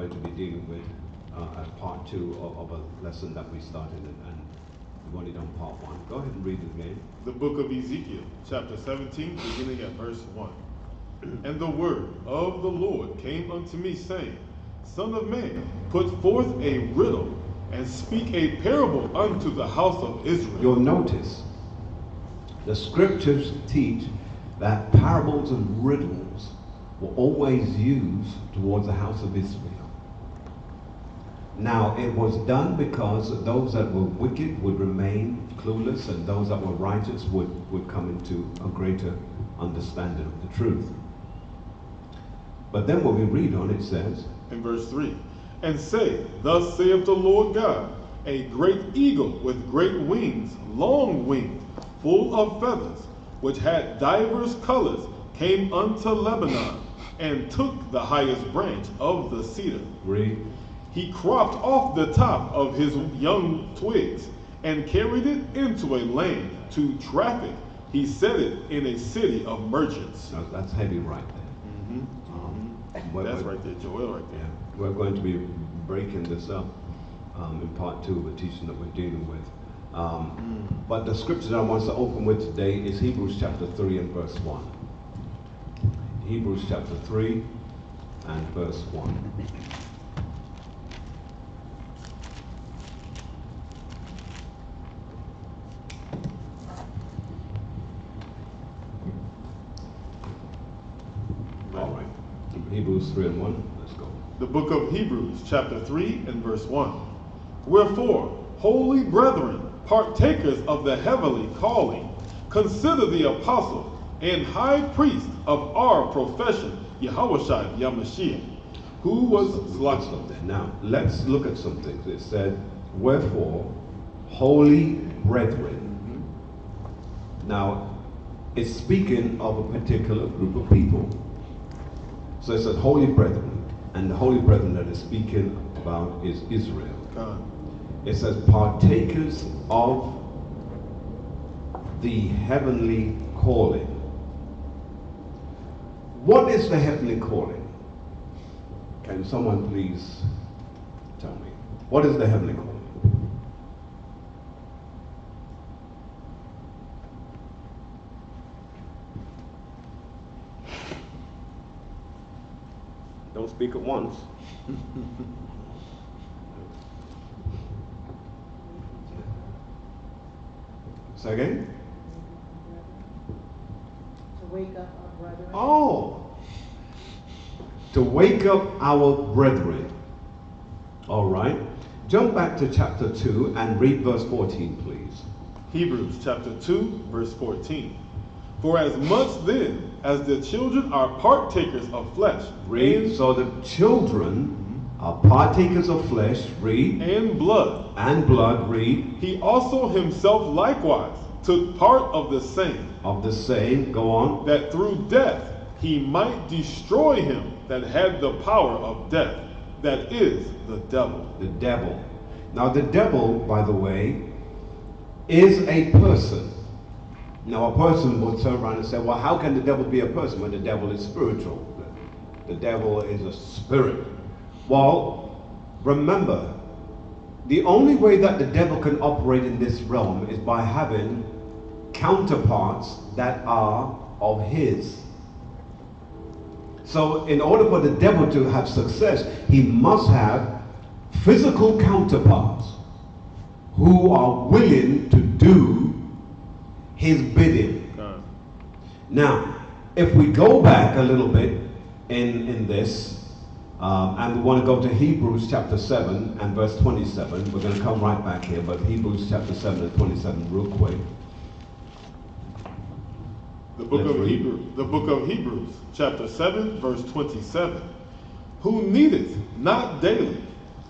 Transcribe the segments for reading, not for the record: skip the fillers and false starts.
going to be dealing with part 2 of a lesson that we started, and we've only done part 1. Go ahead and read it again. The book of Ezekiel, chapter 17, beginning at verse 1. And the word of the Lord came unto me, saying, Son of man, put forth a riddle, and speak a parable unto the house of Israel. You'll notice the scriptures teach that parables and riddles were always used towards the house of Israel. Now, it was done because those that were wicked would remain clueless, and those that were righteous would come into a greater understanding of the truth. But then when we read on, it says, in verse 3, and say, Thus saith the Lord God, a great eagle with great wings, long-winged, full of feathers, which had divers colors, came unto Lebanon, and took the highest branch of the cedar. Read. He cropped off the top of his young twigs, and carried it into a land to traffic. He set it in a city of merchants. Now, that's heavy right there. That's right there, Joel, right there. Yeah. We're going to be breaking this up in part 2 of the teaching that we're dealing with. But the scripture that I want to open with today is Hebrews chapter 3 and verse 1. Hebrews chapter 3 and verse 1. All right. Hebrews 3 and 1. Let's go. The book of Hebrews, chapter 3 and verse 1. Wherefore, holy brethren, partakers of the heavenly calling, consider the apostle and high priest of our profession, Yahushua Yamashiach, who was slaughtered. Now, let's look at some things. It said, wherefore, holy brethren. Now, it's speaking of a particular group of people. So it says holy brethren, and the holy brethren that it's speaking about is Israel. It says partakers of the heavenly calling. What is the heavenly calling? Can someone please tell me? What is the heavenly calling? Don't speak at once. Say again? To wake up our brethren. Oh! To wake up our brethren. All right. Jump back to chapter 2 and read verse 14, please. Hebrews chapter 2, verse 14. For as much then as the children are partakers of flesh. Read. So the children are partakers of flesh. Read. And blood. And blood. Read. He also himself likewise took part of the same. Of the same. Go on. That through death he might destroy him that had the power of death. That is the devil. The devil. Now the devil, by the way, is a person. Now a person would turn around and say, well, how can the devil be a person when the devil is spiritual? The devil is a spirit. Well, remember, the only way that the devil can operate in this realm is by having counterparts that are of his. So in order for the devil to have success, he must have physical counterparts who are willing to do his bidding. Now, if we go back a little bit in this, and we want to go to Hebrews chapter 7 and verse 27, we're going to come right back here, but Hebrews chapter 7 and 27 real quick. The book of Hebrews, chapter 7, verse 27. Who needeth not daily,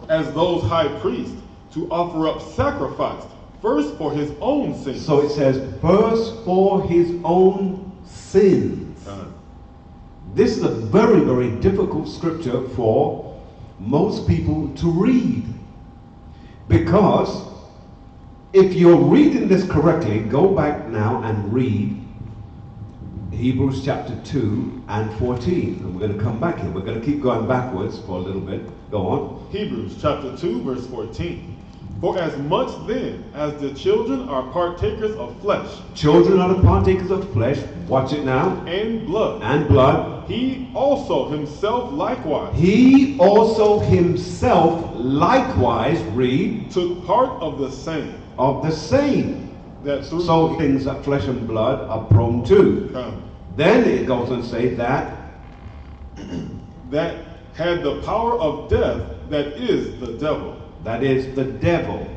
as those high priests, to offer up sacrifice, first for his own sins. So it says, first for his own sins. This is a very, very difficult scripture for most people to read. Because if you're reading this correctly, go back now and read Hebrews chapter 2 and 14. And we're going to come back here. We're going to keep going backwards for a little bit. Go on. Hebrews chapter 2, verse 14. For as much then as the children are partakers of flesh. Children are the partakers of flesh. Watch it now. And blood. And blood. He also himself likewise. He also himself likewise, read. Took part of the same. Of the same. That through so things that flesh and blood are prone to. Then it goes on to say that. That had the power of death, that is the devil. That is the devil.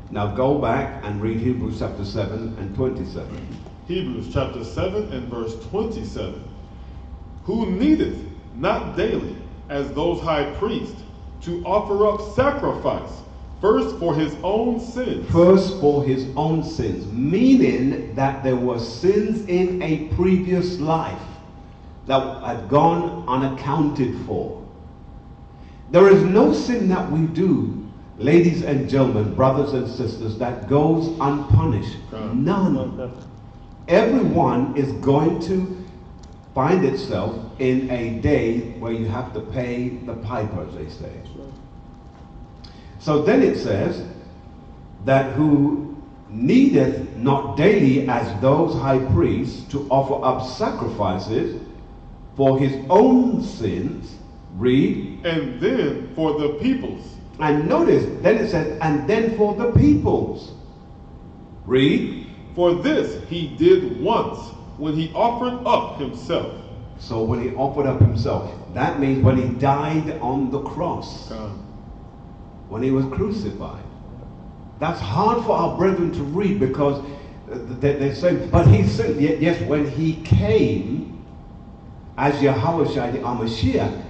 Now go back and read Hebrews chapter 7 and 27. Hebrews chapter 7 and verse 27. Who needeth not daily, as those high priests, to offer up sacrifice, first for his own sins. First for his own sins. Meaning that there were sins in a previous life that had gone unaccounted for. There is no sin that we do, ladies and gentlemen, brothers and sisters, that goes unpunished. None. Everyone is going to find itself in a day where you have to pay the piper, as they say. So then it says that who needeth not daily as those high priests to offer up sacrifices for his own sins, read. And then for the people's. And notice, then it says, and then for the people's. Read. For this he did once, when he offered up himself. So when he offered up himself, that means when he died on the cross. When he was crucified. That's hard for our brethren to read because they say, but he said, yes, when he came as Yahushua the Mashiach,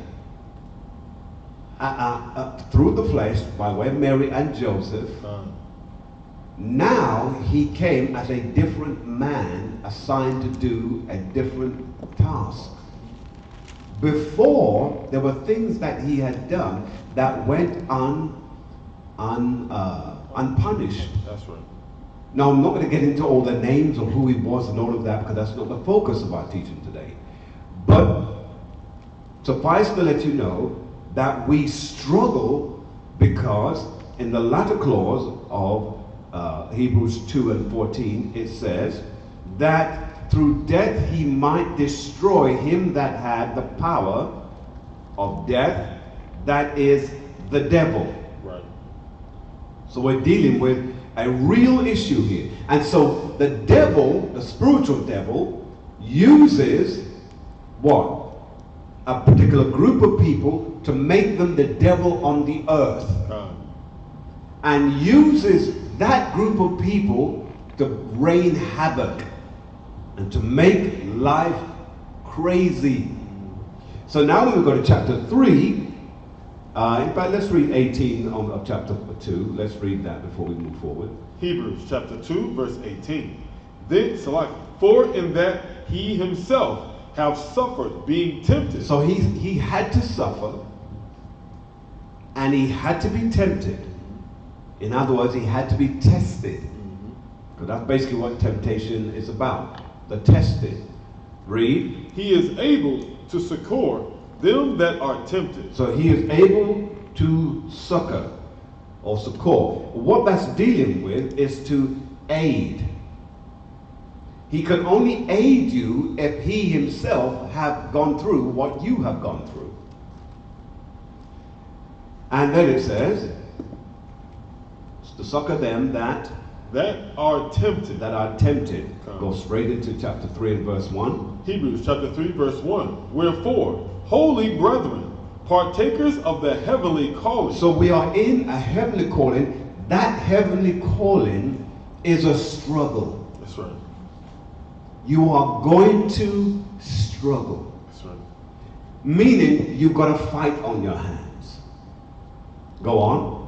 through the flesh by way of Mary and Joseph, now he came as a different man assigned to do a different task. Before, there were things that he had done that went unpunished. That's right. Now, I'm not going to get into all the names of who he was and all of that because that's not the focus of our teaching today. But suffice to let you know that we struggle because in the latter clause of Hebrews 2 and 14, it says that through death he might destroy him that had the power of death, that is the devil. Right. So we're dealing with a real issue here. And so the devil, the spiritual devil, uses what? A particular group of people to make them the devil on the earth. And uses that group of people to rain havoc and to make life crazy. So now when we go to chapter 3, in fact, let's read 18 of chapter 2. Let's read that before we move forward. Hebrews chapter 2, verse 18. Then, for in that he himself have suffered, being tempted. So he had to suffer, and he had to be tempted. In other words, he had to be tested. Because that's basically what temptation is about. The testing. Read. He is able to succor them that are tempted. So he is able to succor or succor. What that's dealing with is to aid. He can only aid you if he himself have gone through what you have gone through. And then it says, to succor them that are tempted. That are tempted. Go straight into chapter 3 and verse 1. Hebrews chapter 3 verse 1. Wherefore, holy brethren, partakers of the heavenly calling. So we are in a heavenly calling. That heavenly calling is a struggle. That's right. You are going to struggle. That's right. Meaning you've got a fight on your hands. Go on.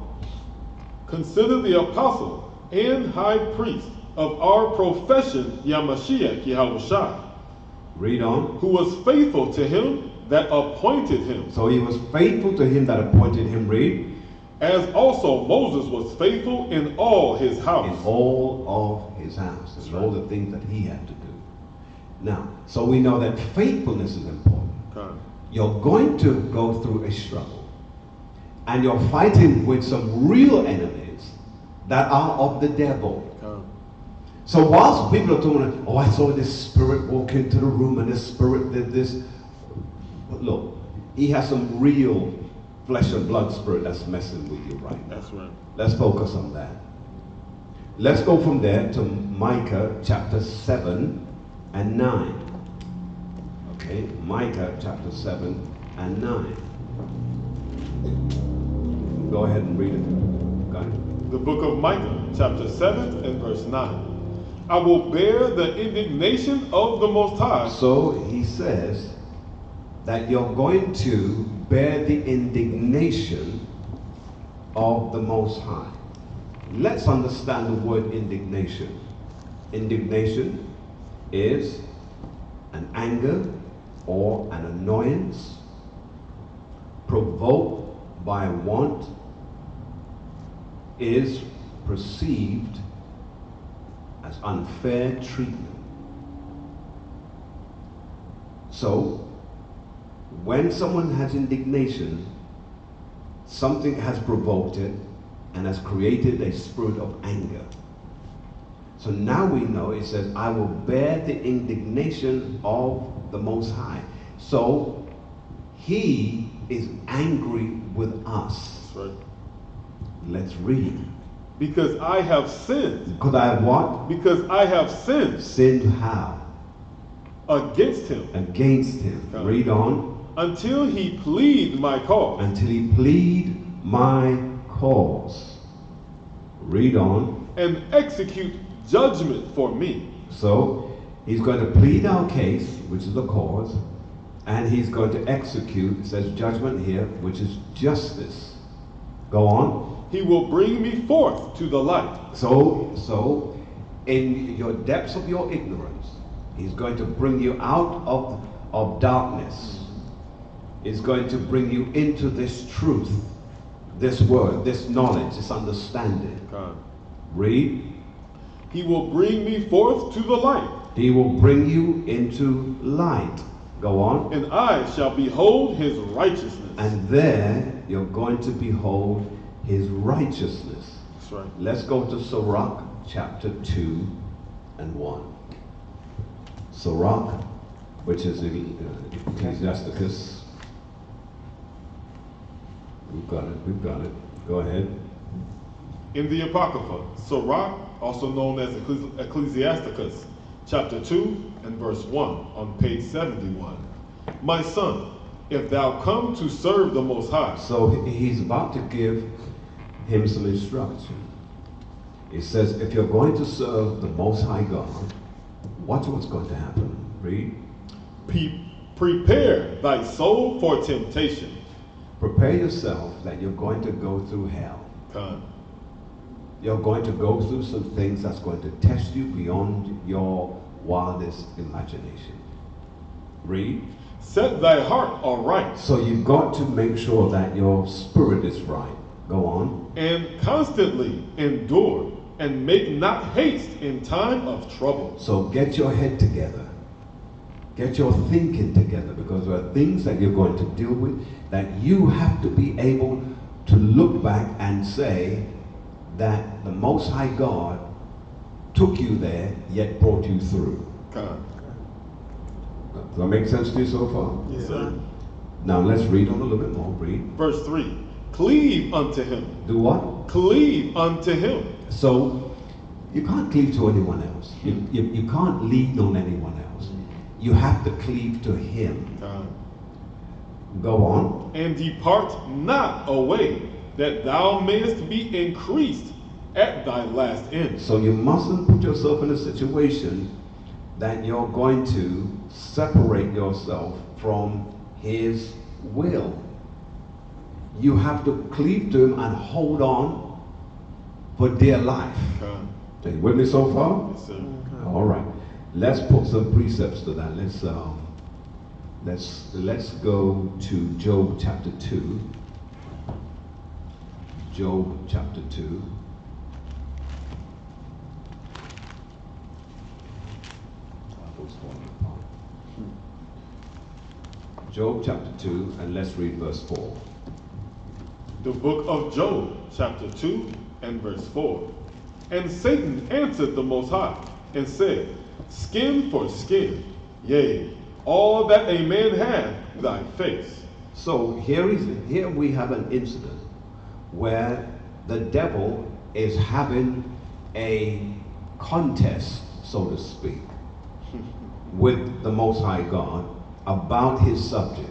Consider the apostle and high priest of our profession, Yamashiach Yahushua. Read on. Who was faithful to him that appointed him. So he was faithful to him that appointed him. Read. As also Moses was faithful in all his house. In all of his house. In all the things that he had to do. Now, so we know that faithfulness is important. Con. You're going to go through a struggle, and you're fighting with some real enemies that are of the devil. Con. So whilst people are talking, oh, I saw this spirit walk into the room and this spirit did this. But look, he has some real flesh and blood spirit that's messing with you right now. That's right. Let's focus on that. Let's go from there to Micah chapter 7 and 9. Okay, Micah chapter 7 and 9. Go ahead and read it. Got it? The book of Micah, chapter 7 and verse 9. I will bear the indignation of the Most High. So he says that you're going to bear the indignation of the Most High. Let's understand the word indignation. Indignation is an anger or an annoyance provoked by want, is perceived as unfair treatment. So, when someone has indignation, something has provoked it and has created a spirit of anger. So now we know it says, I will bear the indignation of the Most High. So he is angry with us. That's right. Let's read. Because I have sinned. Because I have what? Because I have sinned. Sinned how? Against him. Against him. God. Read on. Until he plead my cause. Until he plead my cause. Read on. And execute judgment for me. So he's going to plead our case, which is the cause, and he's going to execute, it says judgment here, which is justice. Go on. He will bring me forth to the light. So in your depths of your ignorance, he's going to bring you out of darkness. He's going to bring you into this truth, this word, this knowledge, this understanding. God. Read. He will bring me forth to the light. He will bring you into light. Go on. And I shall behold his righteousness. And there you're going to behold his righteousness. That's right. Let's go to Sirach chapter 2 and 1. Sirach, which is Ecclesiasticus. We've got it. Go ahead. In the Apocrypha, Sirach, also known as Ecclesiasticus, chapter 2 and verse 1 on page 71. My son, if thou come to serve the Most High. So he's about to give him some instruction. He says, if you're going to serve the Most High God, watch what's going to happen. Read. Prepare thy soul for temptation. Prepare yourself that you're going to go through hell. God. You're going to go through some things that's going to test you beyond your wildest imagination. Read. Set thy heart aright. So you've got to make sure that your spirit is right. Go on. And constantly endure, and make not haste in time of trouble. So get your head together. Get your thinking together, because there are things that you're going to deal with that you have to be able to look back and say that the Most High God took you there, yet brought you through. God. Does that make sense to you so far? Yes, sir. Now let's read on a little bit more. Read. Verse 3. Cleave unto him. Do what? Cleave unto him. So you can't cleave to anyone else. You can't lean on anyone else. You have to cleave to him. God. Go on. And depart not away, that thou mayest be increased at thy last end. So you mustn't put yourself in a situation that you're going to separate yourself from his will. You have to cleave to him and hold on for dear life. God. Are you with me so far? Yes, sir. All right. Let's put some precepts to that. Let's go to Job chapter 2. Job chapter 2. I was falling apart. Job chapter 2, and let's read verse 4. The book of Job, chapter 2 and verse 4. And Satan answered the Most High, and said, Skin for skin, yea, all that a man hath, thy face. So here we have an incident where the devil is having a contest, so to speak, with the Most High God about his subject.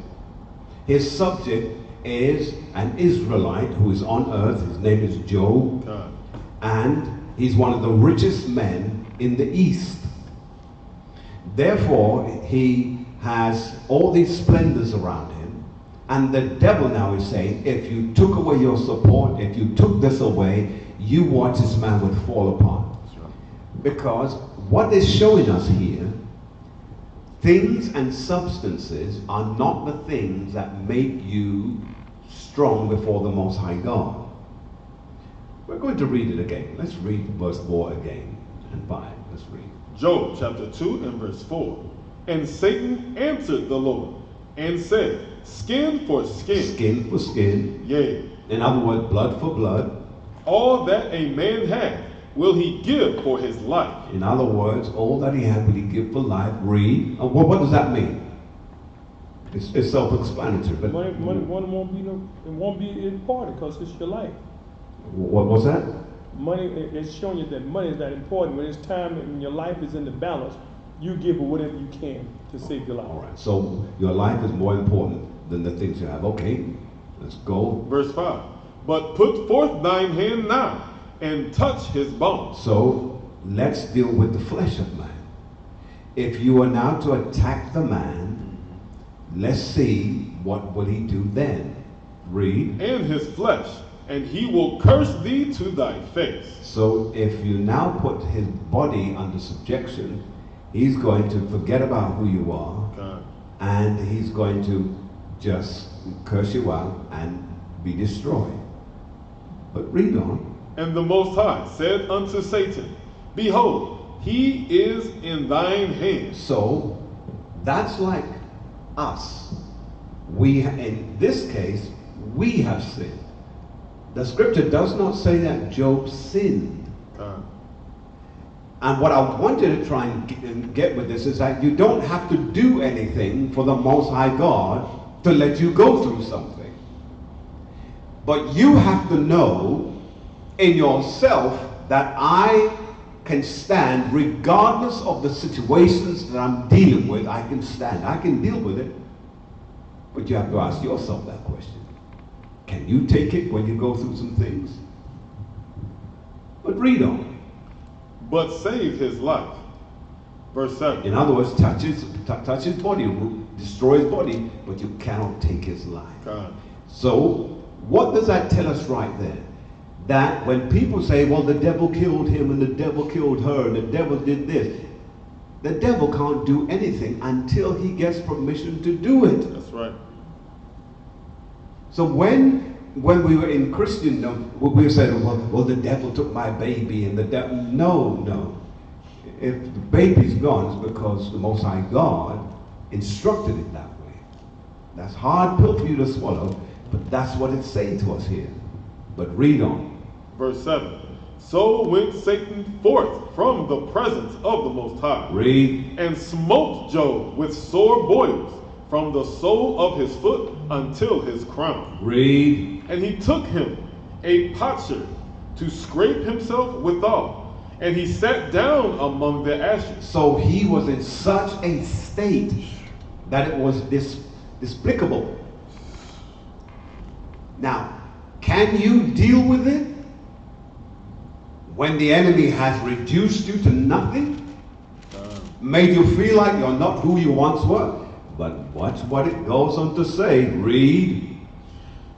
His subject is an Israelite who is on earth. His name is Job, God. and he's one of the richest men in the East. Therefore, he has all these splendors around him, and the devil now is saying, if you took away your support, if you took this away, you watch this man would fall apart. Because what is showing us here, things and substances are not the things that make you strong before the Most High God. We're going to read it again. Let's read verse 4 again and 5. Let's read. Job chapter 2 and verse 4. And Satan answered the Lord, and said, Skin for skin. Skin for skin. Yea. In other words, blood for blood. All that a man hath will he give for his life. In other words, all that he had will he give for life. Read. What does that mean? It's self-explanatory. But Money won't be important because it's your life. what was that? Money is showing you that money is not important. When it's time and your life is in the balance, you give whatever you can to save your life. All right. So your life is more important than the things you have. Okay. Let's go. Verse 5. But put forth thine hand now, and touch his bones. So let's deal with the flesh of man. If you are now to attack the man, let's see what will he do then. Read. And his flesh, and he will curse thee to thy face. So if you now put his body under subjection, he's going to forget about who you are, God. and he's going to just curse you out and be destroyed. But read on. And the Most High said unto Satan, Behold, he is in thine hand. So that's like us. We, in this case, we have sinned. The scripture does not say that Job sinned. And what I wanted to try and get with this is that you don't have to do anything for the Most High God to let you go through something. But you have to know in yourself that I can stand regardless of the situations that I'm dealing with. I can stand. I can deal with it. But you have to ask yourself that question. Can you take it when you go through some things? But read on. But save his life. Verse 7. In other words, touch his body, destroy his body, but you cannot take his life. God. So what does that tell us right there? That when people say, well, the devil killed him and the devil killed her and the devil did this, the devil can't do anything until he gets permission to do it. That's right. So when we were in Christendom, we said, well, the devil took my baby and the devil, no. If the baby's gone, it's because the Most High God instructed it that way. That's hard pill for you to swallow, but that's what it's saying to us here. But read on. Verse 7. So went Satan forth from the presence of the Most High. Read. And smote Job with sore boils from the sole of his foot until his crown. Read. And he took him a potsherd to scrape himself withal, and he sat down among the ashes. So he was in such a state that it was despicable. Now, can you deal with it when the enemy has reduced you to nothing, made you feel like you're not who you once were? But watch what it goes on to say. Read.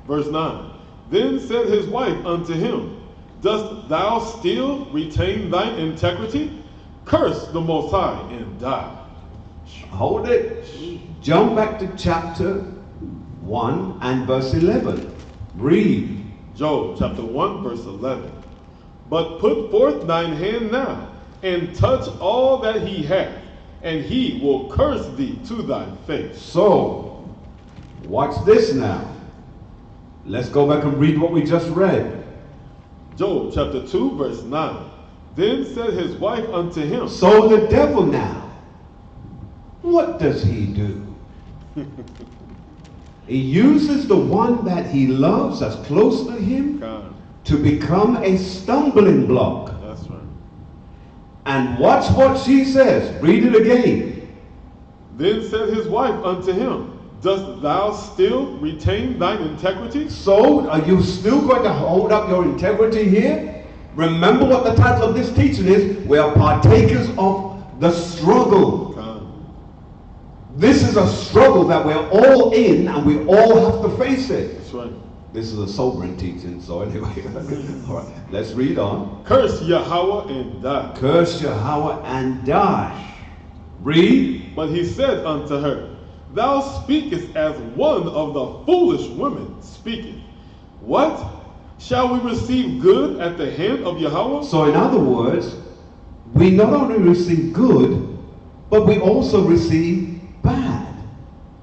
Verse 9. Then said his wife unto him, Dost thou still retain thine integrity? Curse the Most High and die. Hold it. Jump back to chapter 1 and verse 11. Read. Job chapter 1 verse 11. But put forth thine hand now, and touch all that he hath, and he will curse thee to thy face. So, Watch this now. Let's go back and read what we just read. Job chapter 2 verse 9. Then said his wife unto him. So the devil now, what does he do? He uses the one that he loves, that's close to him, God. to become a stumbling block. That's right. And watch what she says. Read it again. Then said his wife unto him, Dost thou still retain thine integrity? So, are you still going to hold up your integrity here? Remember what the title of this teaching is. We are partakers of the struggle. God. This is a struggle that we're all in, and we all have to face it. That's right. This is a sobering teaching, so anyway. All right, let's read on. Curse Yahweh and die. Curse Yahweh and die. Read. But he said unto her, Thou speakest as one of the foolish women speaketh. What? Shall we receive good at the hand of Yahweh? So in other words, we not only receive good, but we also receive bad.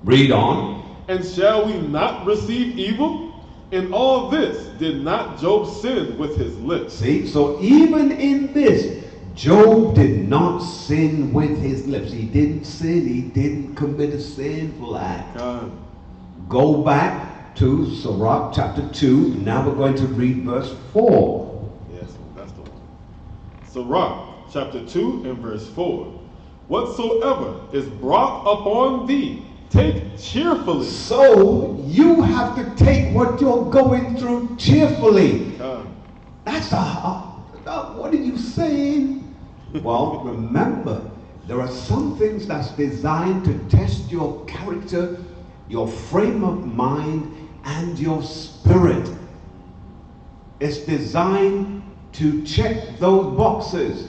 Read on. And shall we not receive evil? In all this did not Job sin with his lips. See, so even in this, Job did not sin with his lips. He didn't sin. He didn't commit a sinful act. God. Go back to Sirach chapter 2. Now we're going to read verse 4. Yes, that's the one. Sirach chapter 2 and verse 4. Whatsoever is brought upon thee, take cheerfully. So you have to take what you're going through cheerfully. God. That's what are you saying? Well, remember, there are some things that's designed to test your character, your frame of mind, and your spirit. It's designed to check those boxes.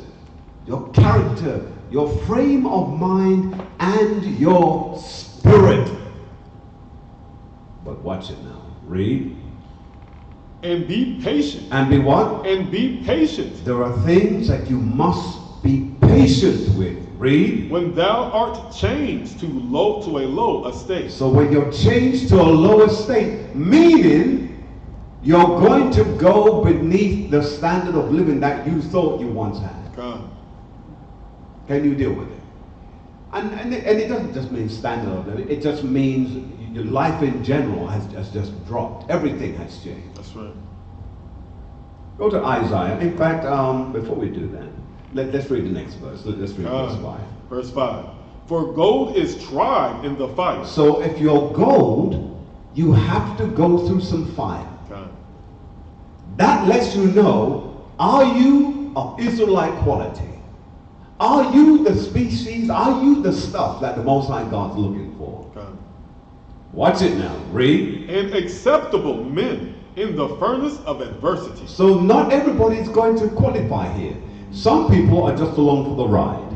Your character, your frame of mind, and your spirit. But watch it now. Read. And be patient. And be what? And be patient. There are things that you must be patient with. Read. When thou art changed to a low estate. So when you're changed to a low estate, meaning you're going to go beneath the standard of living that you thought you once had. God. Can you deal with it? And it doesn't just mean standard of living. It just means your life in general has just dropped. Everything has changed. That's right. Go to Isaiah. In fact, before we do that, let's read the next verse. Let's read verse 5. Verse 5. For gold is tried in the fire. So if you're gold, you have to go through some fire. God. That lets you know, are you of Israelite quality? Are you the species? Are you the stuff that the Most High God's looking for? God. Watch it now. Read. And acceptable men in the furnace of adversity. So not everybody's going to qualify here. Some people are just along for the ride.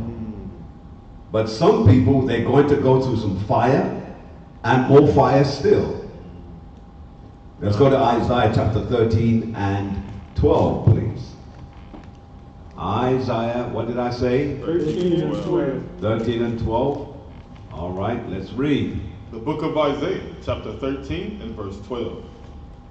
But some people, they're going to go through some fire and more fire still. Let's go to Isaiah chapter 13 and 12, please. Isaiah, what did I say? 13 and 12. 13 and 12. All right, let's read. The book of Isaiah, chapter 13 and verse 12.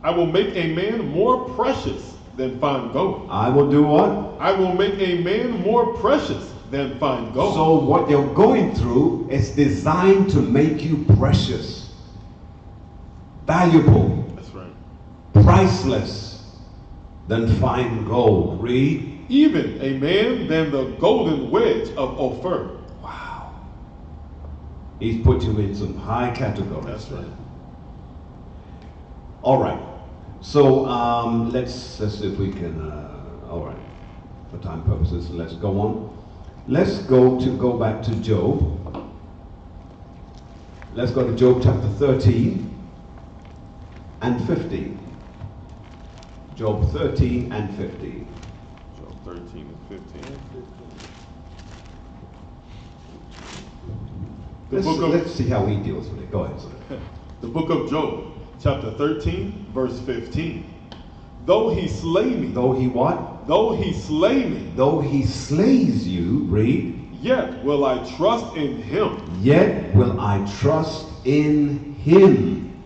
I will make a man more precious than fine gold. I will do what? I will make a man more precious than fine gold. So what you're going through is designed to make you precious, valuable, That's right. priceless than fine gold. Read. Even a man than the golden wedge of Ophir. Wow. He's put you in some high categories. That's right. All right. So let's see if we can. All right. For time purposes, let's go on. Let's go back to Job. Let's go to Job chapter 13 and 15. Job 13 and 15. Job 13 and 15. Let's see how he deals with it. Go ahead, sir. The book of Job, chapter 13, verse 15. Though he slay me. Though he what? Though he slay me. Though he slays you, read. Yet will I trust in him. Yet will I trust in him.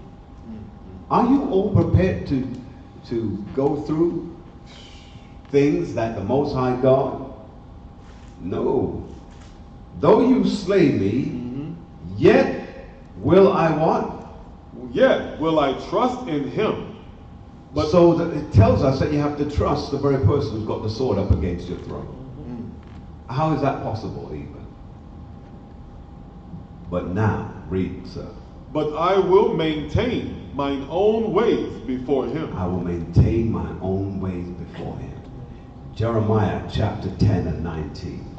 Are you all prepared to go through things that the Most High God? No. Though you slay me, yet will I what? Yet will I trust in him. But so that it tells us that you have to trust the very person who's got the sword up against your throat. How is that possible even? But now, read, sir. But I will maintain mine own ways before him. I will maintain my own ways before him. Jeremiah chapter 10 and 19.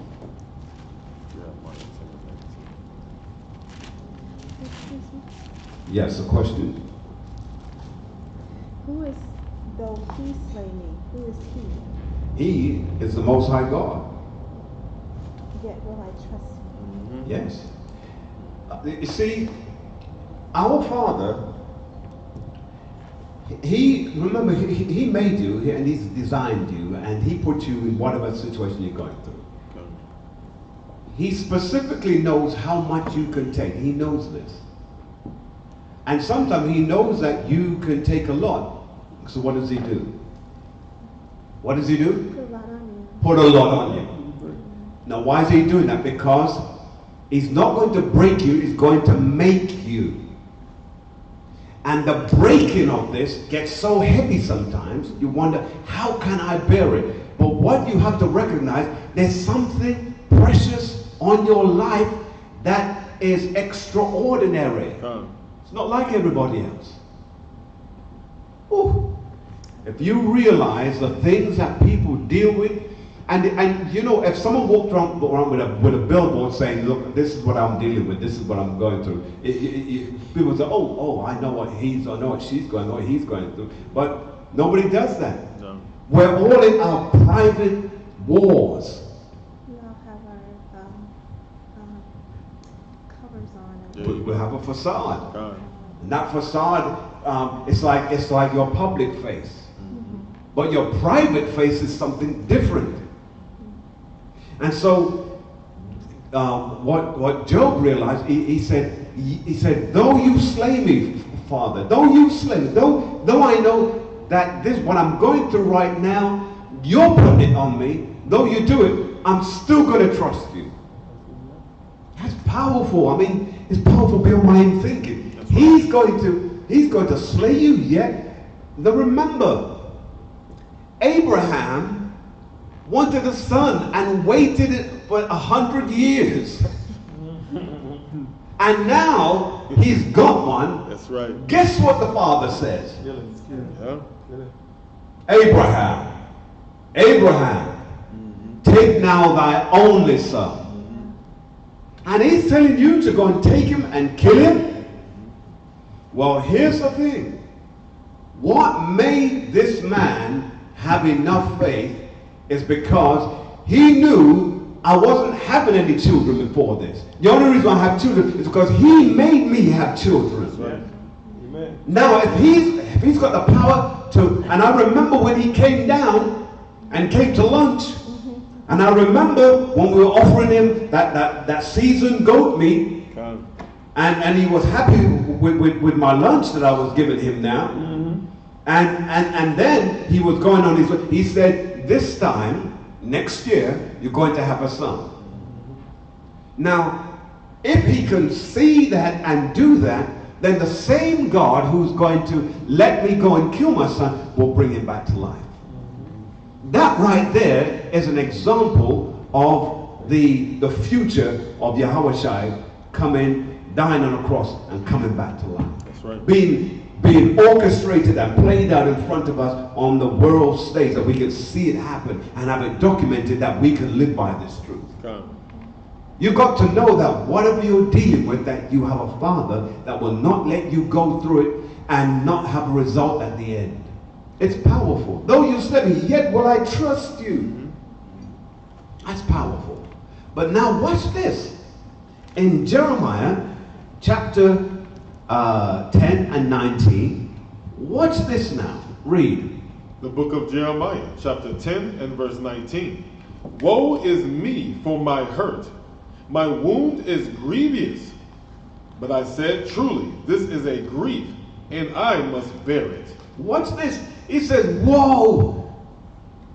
Yes, a question? Who is, though he slay me, who is he? He is the Most High God. Yet will I trust him. Yes. You see, our Father, He made you and He's designed you and He put you in whatever situation you're going through. He specifically knows how much you can take. He knows this. And sometimes He knows that you can take a lot. So what does He do? What does He do? Put a lot on you. Put a lot on you. Now why is He doing that? Because He's not going to break you, He's going to make you. And the breaking of this gets so heavy sometimes, you wonder, how can I bear it? But what you have to recognize, there's something precious on your life that is extraordinary. It's not like everybody else. Ooh. If you realize the things that people deal with, and you know, if someone walked around with a billboard saying, look, this is what I'm dealing with, this is what I'm going through, people say, oh, I know what I know what she's going, what he's going through. But nobody does that. No. We're all in our private wars. We all have our covers on. We have a facade. And that facade, it's like your public face. But your private face is something different. And so, what Job realized, he said, though you slay me, Father, though you slay me, though I know that this, what I'm going through right now, you're putting it on me, though you do it, I'm still going to trust you. That's powerful. I mean, it's powerful beyond my own thinking. He's going to slay you yet. Now remember, Abraham wanted a son and waited it for 100 years. And now he's got one. That's right. Guess what the father says? Yeah. Abraham, take now thy only son. And he's telling you to go and take him and kill him? Well, here's the thing. What made this man have enough faith is because he knew I wasn't having any children before this. The only reason I have children is because he made me have children. That's right. Amen. Now, if he's got the power to, and I remember when he came down and came to lunch, and I remember when we were offering him that seasoned goat meat, and he was happy with my lunch that I was giving him now. And then he was going on his way. He said, this time, next year, you're going to have a son. Now, if he can see that and do that, then the same God who's going to let me go and kill my son will bring him back to life. That right there is an example of the future of Yahushua coming, dying on a cross and coming back to life. That's right. Being orchestrated and played out in front of us on the world stage, that we can see it happen and have it documented, that we can live by this truth. You've got to know that whatever you're dealing with, that you have a Father that will not let you go through it and not have a result at the end. It's powerful. Though you slay me, yet will I trust you. That's powerful. But now watch this. In Jeremiah chapter 10 and 19, watch this now. Read. The book of Jeremiah, chapter 10 and verse 19. Woe is me for my hurt. My wound is grievous. But I said, truly, this is a grief and I must bear it. Watch this. He says, woe,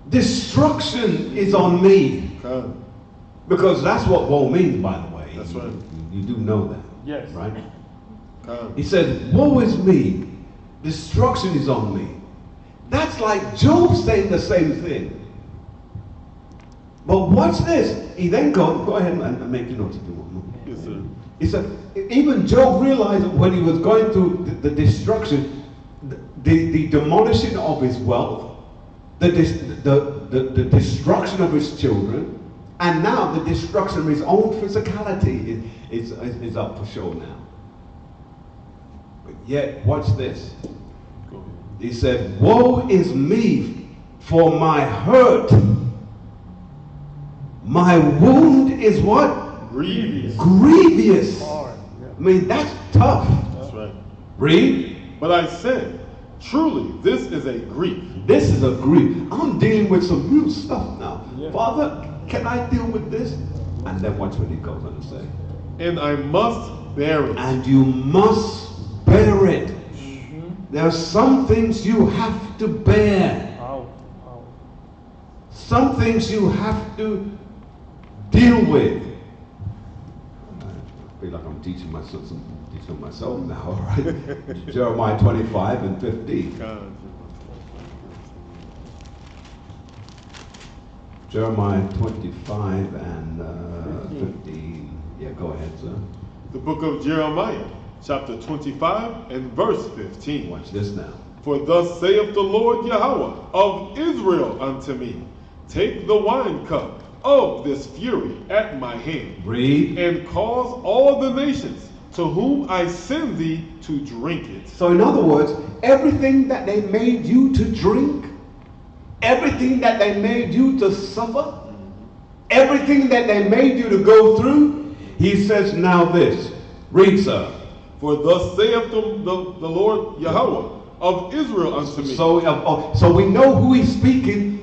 destruction is on me. Come. Because that's what woe means, by the way. That's right. You do know that. Yes. Right? Come. He says, woe is me, destruction is on me. That's like Job saying the same thing. But watch this. He then go ahead and make your notes if you want. Yes, sir. He said, even Job realized when he was going through the destruction, the demolishing of his wealth, the destruction of his children, and now the destruction of his own physicality is up for show now. But yet, watch this. Go ahead. He said, woe is me, for my hurt. My wound is what? Grievous. Grievous. Hard. Yeah. I mean, that's tough. That's right. Read. But I said, truly, this is a grief. This is a grief. I'm dealing with some real stuff now. Yeah. Father, can I deal with this? And then watch what he goes on to say. And I must bear it. And you must bear it. There are some things you have to bear. Wow. Wow. Some things you have to deal with. I feel like I'm teaching myself now, all right? Jeremiah 25 and 15. God. Jeremiah 25 and 15. Yeah, go ahead, sir. The book of Jeremiah, chapter 25 and verse 15. Watch this now. For thus saith the Lord Yahweh of Israel unto me, take the wine cup of this fury at my hand, Read. and cause all the nations to whom I send thee to drink it. So in other words, everything that they made you to drink, everything that they made you to suffer, everything that they made you to go through, he says now this. Read, sir. For thus saith the Lord Yahweh of Israel unto me. So we know who he's speaking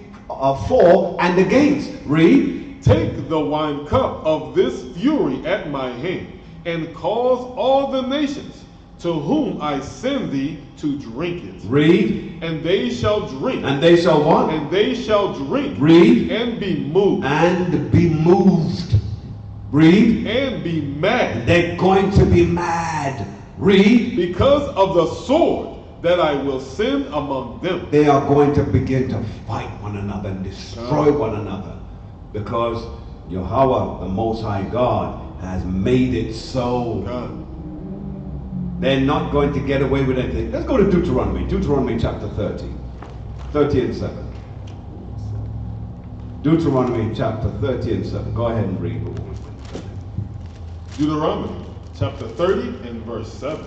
for and against. Read. Take the wine cup of this fury at my hand, and cause all the nations to whom I send thee to drink it. Read. And they shall drink. And they shall what? And they shall drink. Read. And be moved. And be moved. Read. And be mad. They're going to be mad. Read. Because of the sword that I will send among them. They are going to begin to fight one another and destroy one another. Because Yahweh, the Most High God, has made it so. God. They're not going to get away with anything. Let's go to Deuteronomy. Deuteronomy chapter 30. 30 and 7. Deuteronomy chapter 30 and 7. Go ahead and read. Deuteronomy chapter 30 and verse 7.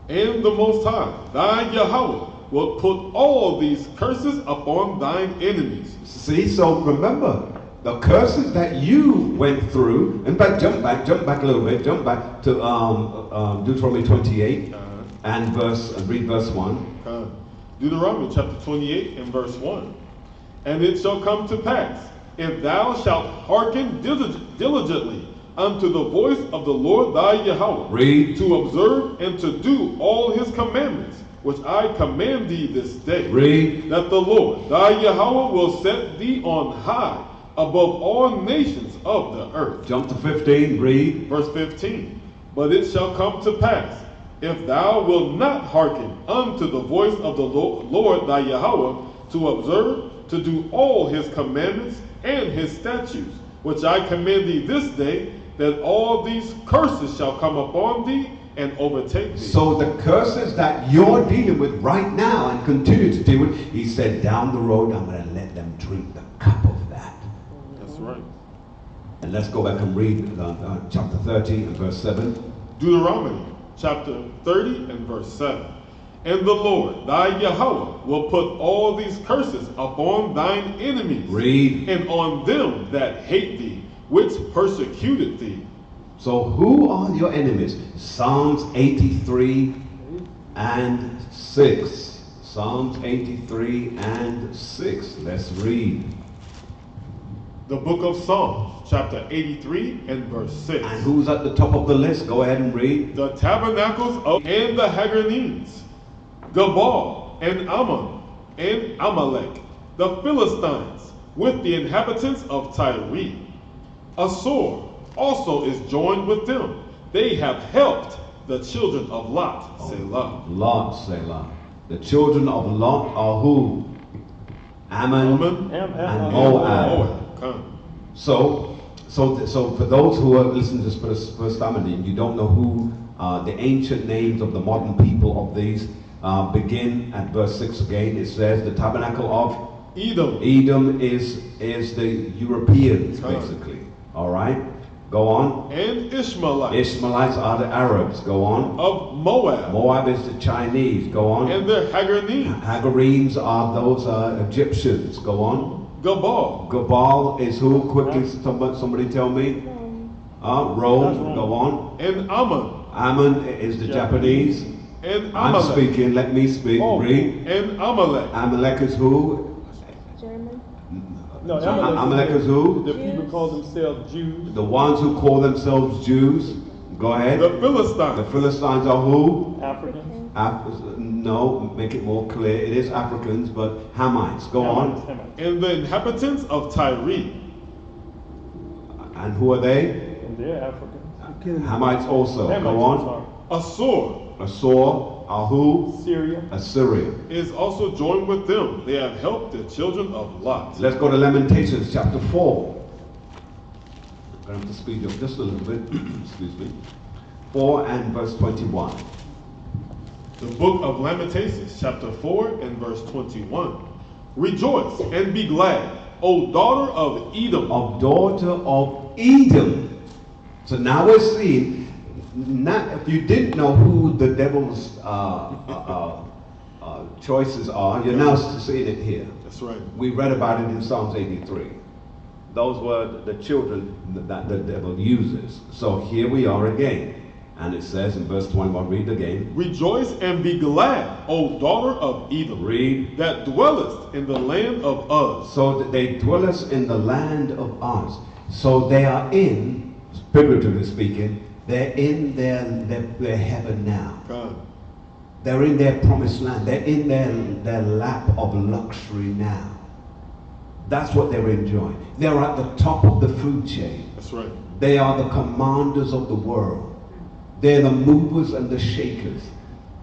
And the Most High, thy Yahweh, will put all these curses upon thine enemies. See, so remember, the curses that you went through, in fact, jump back a little bit, jump back to Deuteronomy 28 and read verse 1. Deuteronomy chapter 28 and verse 1. And it shall come to pass, if thou shalt hearken diligently unto the voice of the Lord thy Yahweh, read, to observe and to do all his commandments, which I command thee this day, read, that the Lord thy Yahweh will set thee on high above all nations of the earth. Jump to 15, read. Verse 15. But it shall come to pass, if thou wilt not hearken unto the voice of the Lord thy Yahweh, to observe, to do all his commandments and his statutes, which I command thee this day, that all these curses shall come upon thee and overtake thee. So the curses that you're dealing with right now and continue to deal with, he said, down the road, I'm going to let them drink the cup of that. That's right. And let's go back and read chapter 30 and verse 7. Deuteronomy chapter 30 and verse 7. And the Lord thy Yahweh will put all these curses upon thine enemies, read, and on them that hate thee, which persecuted thee. So who are your enemies? Psalms 83 and 6. Psalms 83 and 6. Let's read. The book of Psalms, chapter 83 and verse 6. And who's at the top of the list? Go ahead and read. The tabernacles of and the Hagarines, Gabal and Ammon and Amalek, the Philistines, with the inhabitants of Tyre. Assur also is joined with them. They have helped the children of Lot, Selah. Lot, Selah. The children of Lot are who? Ammon and Moab. Come. So for those who are listening to this first time and you don't know who the ancient names of the modern people of these begin at verse 6 again. It says the tabernacle of Edom. Edom is the Europeans, basically. All right, go on. And Ishmaelites. Ishmaelites are the Arabs. Go on. Of Moab. Moab is the Chinese. Go on. And the Hagarines. Hagarines are those Egyptians. Go on. Gabal. Gabal is who? Quickly, somebody tell me. Rome. Go on. And Ammon. Ammon is the Japanese. And Amalek. I'm speaking. Let me speak. Read. And Amalek. Amalek is who? German. No, Amalek is who? The people call themselves Jews. The ones who call themselves Jews. Go ahead. The Philistines. The Philistines are who? Africans. No, make it more clear. It is Africans, but Hamites. Go on. And the inhabitants of Tyre. And who are they? And they're Africans. Hamites also. Go on. Assur. Assur are who? Syria. Assyria. Is also joined with them. They have helped the children of Lot. Let's go to Lamentations chapter 4. I'm going to have to speed up just a little bit. Excuse me. 4 and verse 21. The book of Lamentations, chapter 4 and verse 21. Rejoice and be glad, O daughter of Edom. Of daughter of Edom. So now we're seeing, if you didn't know who the devil's choices are, you're now seeing it here. That's right. We read about it in Psalms 83. Those were the children that the devil uses. So here we are again. And it says in verse 21, read again. Rejoice and be glad, O daughter of Edom. Read. That dwellest in the land of Uz. So they dwellest in the land of Uz. So they are in, figuratively speaking, they're in their heaven now. God. They're in their promised land. They're in their lap of luxury now. That's what they're enjoying. They're at the top of the food chain. That's right. They are the commanders of the world. They're the movers and the shakers.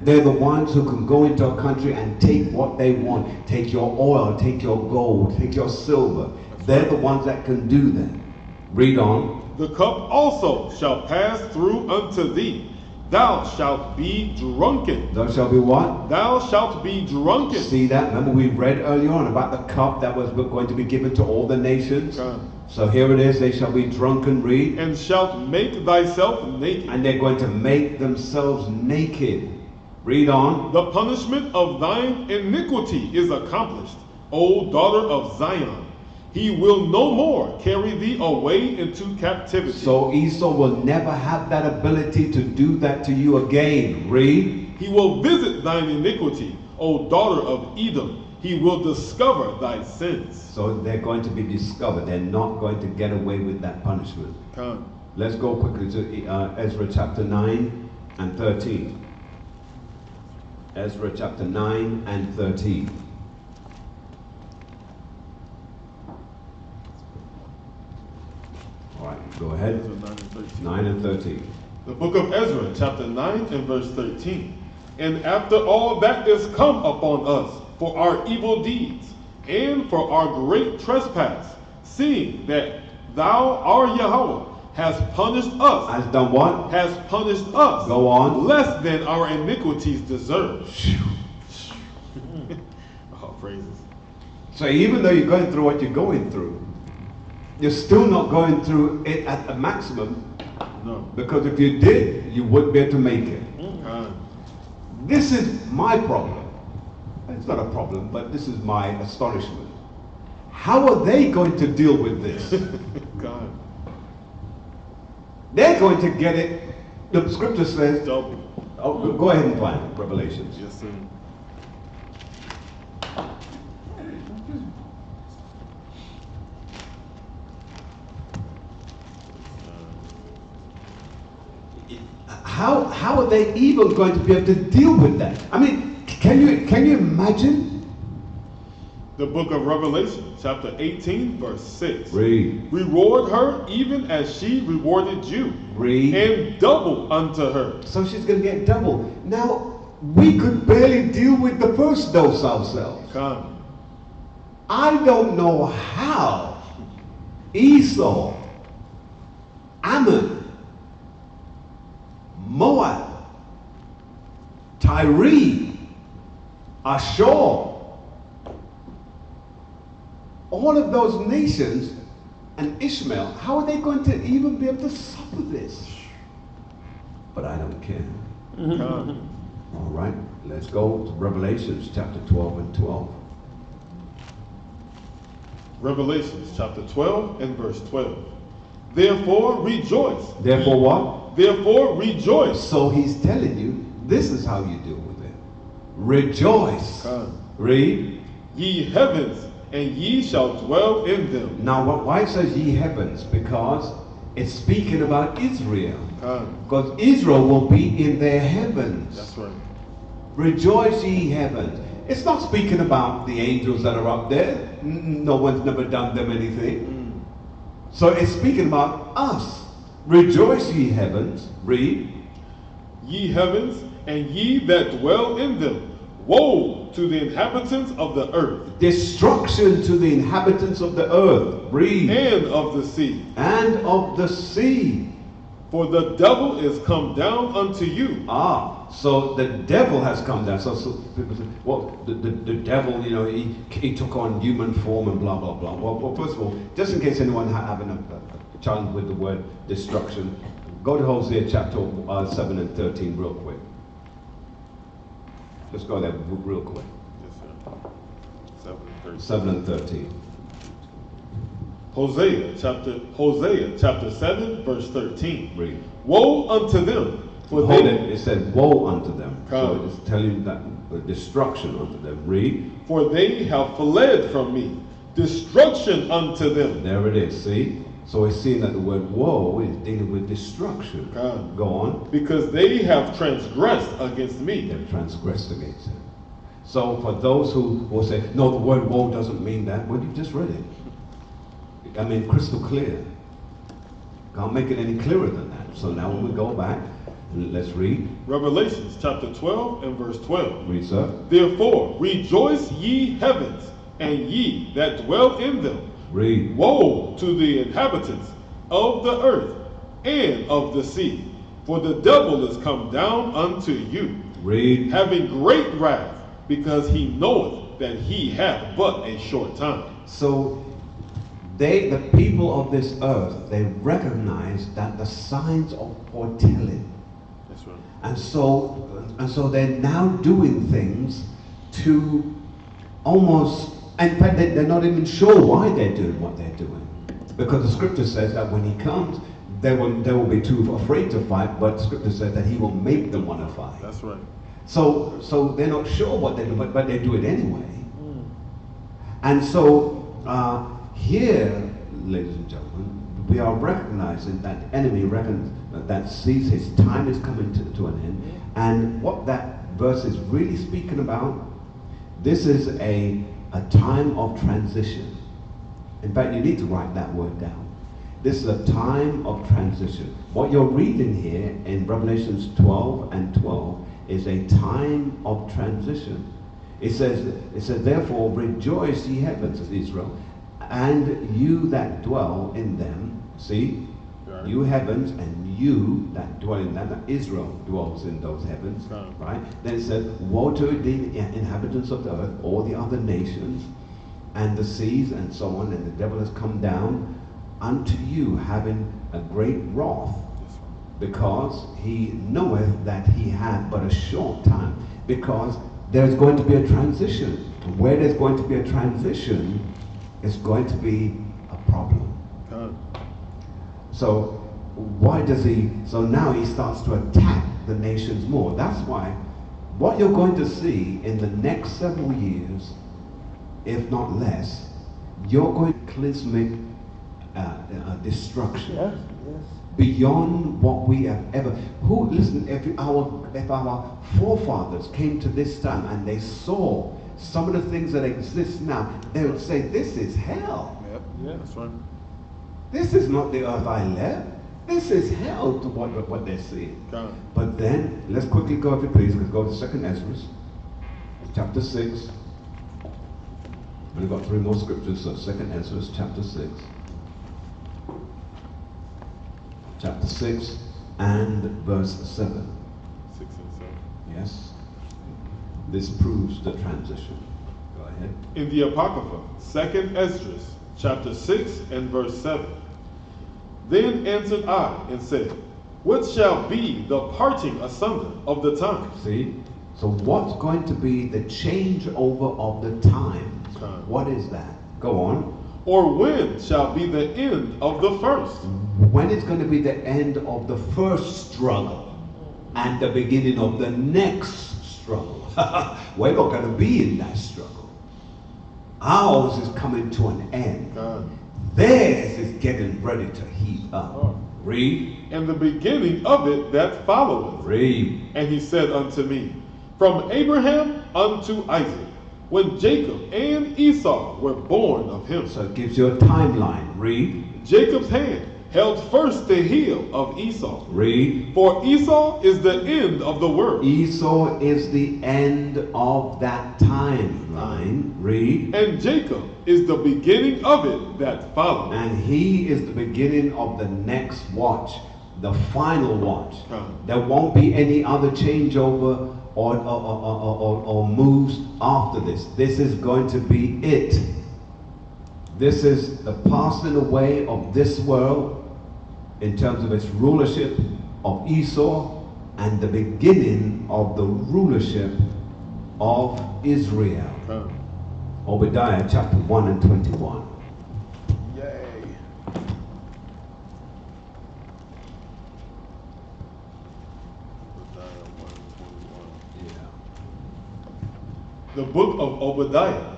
They're the ones who can go into a country and take what they want. Take your oil, take your gold, take your silver. They're the ones that can do that. Read on. The cup also shall pass through unto thee. Thou shalt be drunken. Thou shalt be what? Thou shalt be drunken. See that? Remember we read earlier on about the cup that was going to be given to all the nations? God. So here it is. They shall be drunken. Read. And shalt make thyself naked. And they're going to make themselves naked. Read on. The punishment of thine iniquity is accomplished, O daughter of Zion. He will no more carry thee away into captivity. So Esau will never have that ability to do that to you again. Read. He will visit thine iniquity, O daughter of Edom. He will discover thy sins. So they're going to be discovered. They're not going to get away with that punishment. Come. Let's go quickly to Ezra chapter 9 and 13. Ezra chapter 9 and 13. All right, go ahead. Ezra 9 and 13. 9 and 13. The book of Ezra, chapter 9 and verse 13. And after all that is come upon us for our evil deeds and for our great trespass, seeing that thou, our Yahweh, has punished us. Has done what? Has punished us. Go on. Less than our iniquities deserve. Oh, praises. So even though you're going through what you're going through, you're still not going through it at the maximum. No. Because if you did, you wouldn't be able to make it. God. This is my problem. It's not a problem, but this is my astonishment. How are they going to deal with this? God. They're going to get it. The scripture says, Double. oh, go ahead and find it, Revelations. Yes, sir. how are they even going to be able to deal with that? I mean, can you imagine? The book of Revelation, chapter 18, verse 6. Read. Reward her even as she rewarded you. Read. And double unto her. So she's going to get double. Now, we could barely deal with the first dose ourselves. Come. I don't know how Esau, Ammon, Moab, Tyre, Ashur, all of those nations, and Ishmael, how are they going to even be able to suffer this? But I don't care. Come. All right, let's go to Revelations chapter 12 and 12. Revelations chapter 12 and verse 12. Therefore rejoice. Therefore what? Therefore rejoice. So he's telling you, this is how you deal with it. Rejoice. Come. Read. Ye heavens, and ye shall dwell in them. Now, why it says ye heavens? Because it's speaking about Israel. Come. Because Israel will be in their heavens. That's right. Rejoice ye heavens. It's not speaking about the angels that are up there. No one's never done them anything. So it's speaking about us. Rejoice ye heavens. Read. Ye heavens, and ye that dwell in them. Woe to the inhabitants of the earth. Destruction to the inhabitants of the earth. Read. And of the sea. And of the sea. For the devil is come down unto you. So the devil has come down. So people say, well, the devil, you know, he took on human form and blah, blah, blah. Well, first of all, just in case anyone having a challenge with the word destruction, go to Hosea chapter 7 and 13 real quick. Let's go there real quick. Yes, sir. 7 and 13. 7 and 13. Hosea chapter 7, verse 13. Read. Woe unto them. For Hold they, it said, woe unto them. Come. So it's telling that destruction unto them. Read. For they have fled from me. Destruction unto them. There it is, see? So we're seeing that the word woe is dealing with destruction. Come. Go on. Because they have transgressed against me. They've transgressed against him. So for those who will say, no, the word woe doesn't mean that, well, you just read it. I mean, crystal clear. Can't make it any clearer than that. So now when we go back, let's read. Revelations chapter 12 and verse 12. Read, sir. Therefore rejoice ye heavens, and ye that dwell in them. Read. Woe to the inhabitants of the earth and of the sea, for the devil is come down unto you. Read. Having great wrath, because he knoweth that he hath but a short time. So the people of this earth, they recognize that the signs of foretelling. That's right. And so they're now doing things to almost, in fact, they're not even sure why they're doing what they're doing. Because the scripture says that when he comes, they will be too afraid to fight, but the scripture says that he will make them want to fight. That's right. So they're not sure what they do, but they do it anyway. And so here, ladies and gentlemen, we are recognizing that the enemy reckons that sees his time is coming to an end. And what that verse is really speaking about, this is a time of transition. In fact, you need to write that word down. This is a time of transition. What you're reading here in Revelations 12 and 12 is a time of transition. It says, therefore rejoice ye heavens, of Israel, and you that dwell in them. See? Right. You heavens and you that dwell in them. That Israel dwells in those heavens. Right? Then it says, woe to the inhabitants of the earth, all the other nations, and the seas, and so on, and the devil has come down unto you, having a great wrath, because he knoweth that he hath but a short time. Because there's going to be a transition. And where there's going to be a transition, it's going to be a problem. So why does he, so now he starts to attack the nations more. That's why what you're going to see in the next several years, if not less, you're going to cataclysmic destruction. Yes, yes. beyond what we have ever. Listen, if our forefathers came to this time and they saw some of the things that exist now, they would say, this is hell. Yep. Yeah, that's right. This is not the earth I left. This is hell to what they're seeing. God. But then, let's quickly go, if you please, let's go to 2nd Esdras, chapter 6. We've got 3 more scriptures, so 2nd Esdras, chapter 6. Chapter 6 and verse 7. 6 and 7. Yes. This proves the transition. Go ahead. In the Apocrypha, 2nd Esdras, chapter 6 and verse 7. Then answered I and said, what shall be the parting asunder of the times? See? So what's going to be the changeover of the times? Okay. What is that? Go on. Or when shall be the end of the first? When it's going to be the end of the first struggle and the beginning of the next struggle. We're not going to be in that struggle. Ours is coming to an end. God. Theirs is getting ready to heat up. Oh. Read. And the beginning of it that followeth. Read. And he said unto me, from Abraham unto Isaac, when Jacob and Esau were born of him. So it gives you a timeline. Read. Jacob's hand held first the heel of Esau. Read. For Esau is the end of the world. Esau is the end of that timeline. Read. And Jacob is the beginning of it that follows. And he is the beginning of the next watch, the final watch. There won't be any other changeover or moves after this. This is going to be it. This is the passing away of this world in terms of its rulership of Esau and the beginning of the rulership of Israel. Obadiah chapter 1 and 21. Yay. Yeah. The book of Obadiah,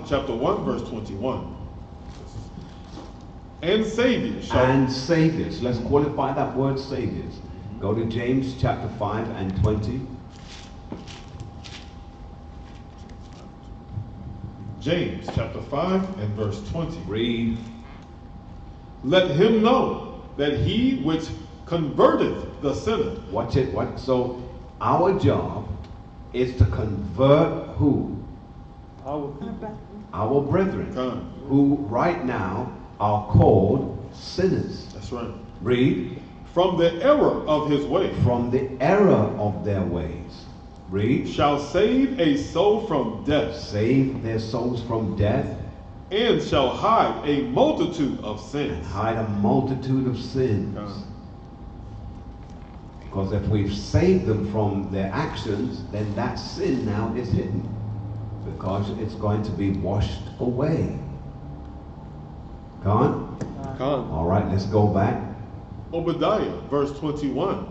chapter 1, verse 21. And saviors shall... And saviors. Let's qualify that word saviors. Go to James chapter 5 and 20. James chapter 5 and verse 20. Read. Let him know that he which converteth the sinner. Watch it. What? So our job is to convert who? Our brethren. Who right now are called sinners. That's right. Read. From the error of his way. From the error of their ways. Read. Shall save a soul from death. Save their souls from death. And shall hide a multitude of sins. And hide a multitude of sins. Because if we've saved them from their actions, then that sin now is hidden. Because it's going to be washed away. Gone? All right, let's go back. Obadiah, verse 21.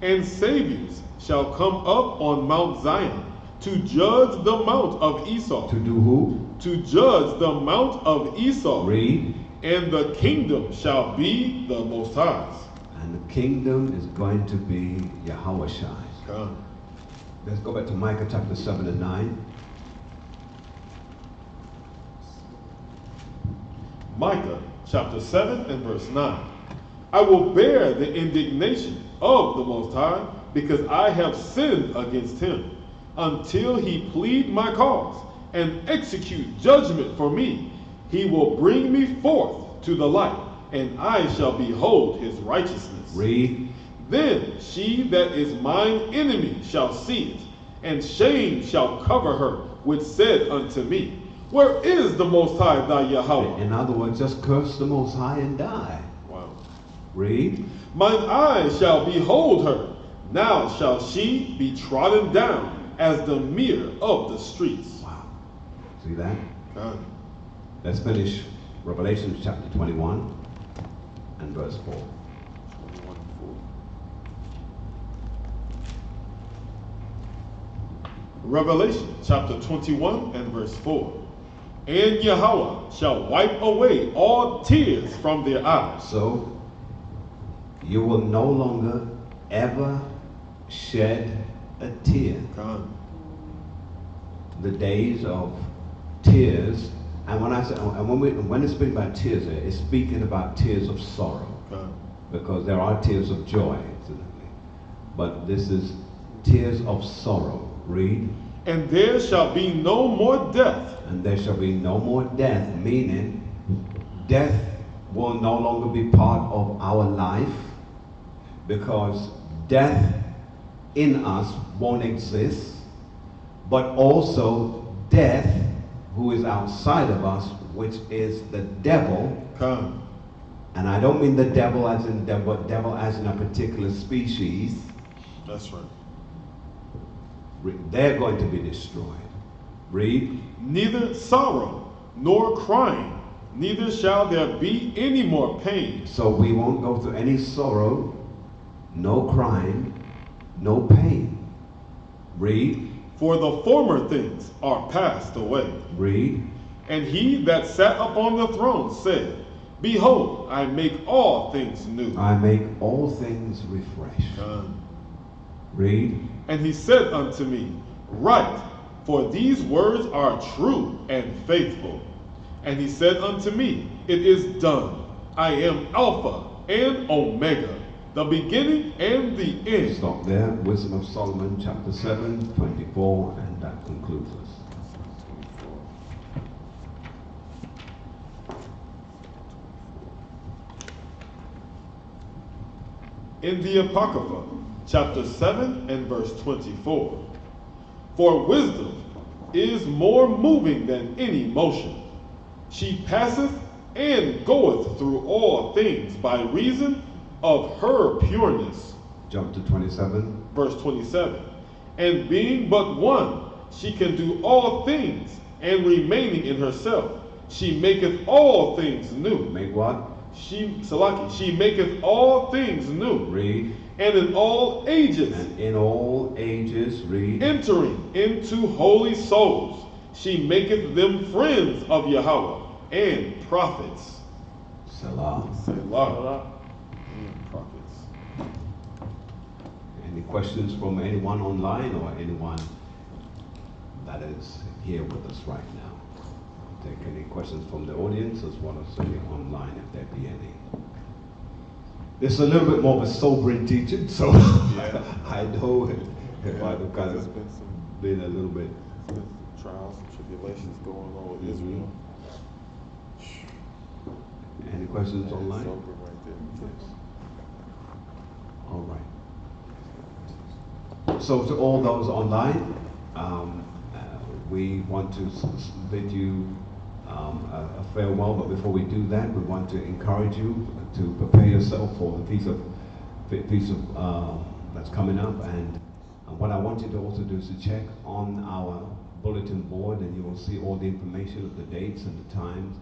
And saviors shall come up on Mount Zion to judge the mount of Esau. To do who? To judge the mount of Esau. Read. And the kingdom shall be the Most High's. And the kingdom is going to be Yahushai's. Let's go back to Micah chapter 7 and 9. Micah chapter 7 and verse 9. I will bear the indignation of the Most High, because I have sinned against him, until he plead my cause and execute judgment for me. He will bring me forth to the light, and I shall behold his righteousness. Read. Then she that is mine enemy shall see it, and shame shall cover her, which said unto me, where is the Most High thy Yahweh? In other words, just curse the Most High and die. Wow. Read. Mine eyes shall behold her. Now shall she be trodden down as the mere of the streets. Wow. See that? God. Let's finish Revelation chapter 21 and verse 4. 21 and 4. Revelation chapter 21 and verse 4. And Yahweh shall wipe away all tears from their eyes. So, you will no longer ever shed a tear. Come. The days of tears, and when I say, and when it's speaking about tears, it's speaking about tears of sorrow, Come. because there are tears of joy, incidentally, but this is tears of sorrow. Read. And there shall be no more death. And there shall be no more death, meaning death will no longer be part of our life, because death in us won't exist, but also death who is outside of us, which is the devil. Come. And I don't mean the devil as in devil as in a particular species. That's right. They're going to be destroyed. Read. Neither sorrow nor crying, neither shall there be any more pain. So we won't go through any sorrow, no crying, no pain. Read. For the former things are passed away. Read. And he that sat upon the throne said, Behold, I make all things new. I make all things refresh. Come. Read. And he said unto me, Write, for these words are true and faithful. And he said unto me, It is done. I am Alpha and Omega, the beginning and the end. Stop there. Wisdom of Solomon, chapter 7, 24, and that concludes us. In the Apocrypha, chapter 7 and verse 24. For wisdom is more moving than any motion. She passeth and goeth through all things by reason of her pureness. Jump to 27. Verse 27. And being but one, she can do all things, and remaining in herself, she maketh all things new. Make what? She maketh all things new. Read. And in all ages, And in all ages, read. entering into holy souls, she maketh them friends of Yahweh and prophets. Selah. Selah. Prophets. Any questions from anyone online or anyone that is here with us right now? Take any questions from the audience as well as any online, if there be any. It's a little bit more of a sobering teaching, so Yeah. I know it might have kind There's of been some been a little bit. trials and tribulations going on with Israel. Any questions That's online? sobering right there. Yes. All right. So to all those online, we want to bid you a farewell, but before we do that, we want to encourage you to prepare yourself for the feast of that's coming up. And what I want you to also do is to check on our bulletin board, and you will see all the information of the dates and the times.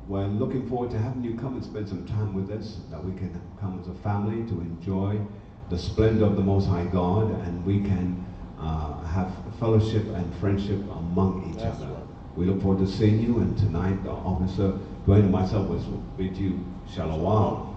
We're looking forward to having you come and spend some time with us, that we can come as a family to enjoy the splendor of the Most High God, and we can have fellowship and friendship among each other. Right. We look forward to seeing you, and tonight, Officer Dwayne and myself will bid you shalom.